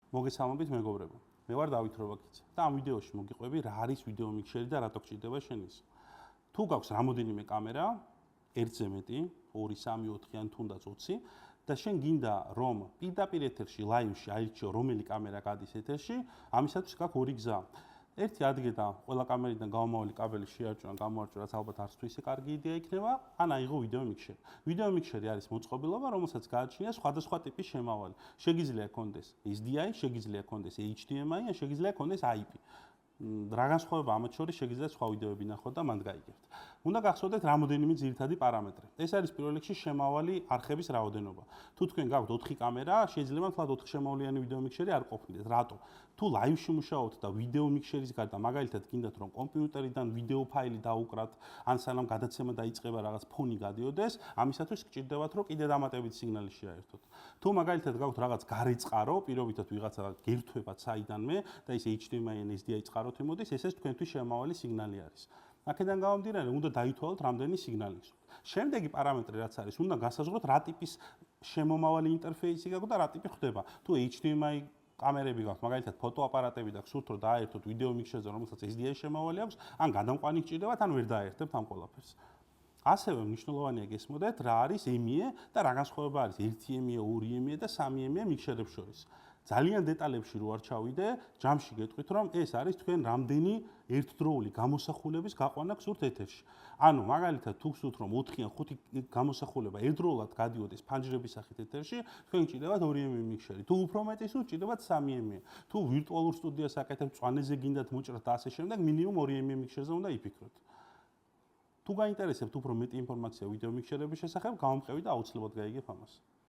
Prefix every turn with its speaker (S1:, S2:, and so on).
S1: მოგესალმებით მეგობრებო. მე ვარ დავით რობაქიძე და ამ ვიდეოში მოგიყვები რა არის ვიდეო მიქსერი და რატო გჭირდება შენის. თუ გაქვს რამოდენიმე კამერა, 1-ზე მეტი, 2, 3, 4 ან თუნდაც 20 და შენ გინდა რომ პირდაპირ ეთერში, ლაივში აირჩიო რომელი კამერა გადის ეთერში, ამისათვის გაქვს ორი გზა. ერთი ადგედა ყველა კამერიდან გამომავალი კაბელი შეარჩო ან გამოარჩო, რაც ალბათ არც თუ ისე კარგი იდეა იქნება, ან აიღო ვიდეო მიქსერი. ვიდეო მიქსერი არის მოწყობილობა, რომელსაც გააჩნია სხვადასხვა ტიპის შემავალი. შეგიძლია გქონდეს SDI, შეგიძლია გქონდეს HDMI, ან შეგიძლია გქონდეს IP. რა განსხვავება ამათ შორის შეგიძლიათ სხვა ვიდეოები ნახოთ და მანდ გაიგებთ. უნდა გახსოვდეთ რამოდენიმე ძირითადი პარამეტრი. ეს არის პირველ რიგში შემავალი არხების რაოდენობა. თუ თქვენ გაქვთ 4 კამერა, შეიძლება მთლად 4 შემავლიანი ვიდეო მიქსერი არ ყოფნით. რატო? თუ ლაივში მუშაობთ და ვიდეო მიქსერის გარდა მაგალითად გინდათ რომ კომპიუტერიდან ვიდეო ფაილი დაუკრათ, ან სანამ გადაცემა დაიწყება რაღაც ფონი გადიოდეს, ამისათვის გჭირდებათ რომ კიდე დამატებით სიგნალი შეაერთოთ. თუ მაგალითად გაქვთ რაღაც გარე წყარო, პირობითად ვიღაცა გერთვებათ საიდანმე და ის HDMI ან SDI წყაროთ იმოდის, ესეც თქვენთვის შემავალი სიგნალი არის. აქედან გამომდინარე, უნდა დაითვალოთ რამდენი სიგნალი გსურთ. შემდეგი პარამეტრი რაც არის, უნდა გასაზღვროთ რა ტიპის შემომავალი ინტერფეისი გაქვთ და რა ტიპი ხდება. თუ HDMI კამერები გაქვთ, მაგალითად ფოტოაპარატები და გსურთ რომ დააერთოთ ვიდეო მიქსერზე, რომელსაც SDI შემავალი აქვს, ან გადამყვანი გჭირდებათ, ან ვერ დააერთებთ ამ ყველაფერს. ასევე მნიშვნელოვანია გესმოდეთ, რა არის EMIA და რა განსხვავება არის 1 EMIA, 2 EMIA და 3 EMIA მიქსერებს შორის. ძალიან დეტალებში რო არ ჩავიდე, ჯამში გეტყვით რომ ეს არის თქვენ რამდენი ერთდროული გამოსახულების გაყვანა გსურთ ეთერში. ანუ მაგალითად თუ გსურთ რომ 4 ან 5 გამოსახულება ერთდროულად გადიოდეს ფანჯრების სახით ეთერში, თქვენ გჭირდებათ 2 EMIA მიქსერი. თუ უფრო მეტი სულ გჭირდებათ 3 EMIA. თუ ვირტუალურ სტუდიას აკეთებთ, წვანეზე გინდათ მოჭრათ და ასე შემდეგ, მინიმუმ 2 EMIA მიქსერზე უნდა იფიქროთ. თუ გაინტერესებთ უფრო მეტი ინფორმაცია ვიდეო მიქსერების შესახებ, გამომყევი და აუცილებლად გაიგებ ამას.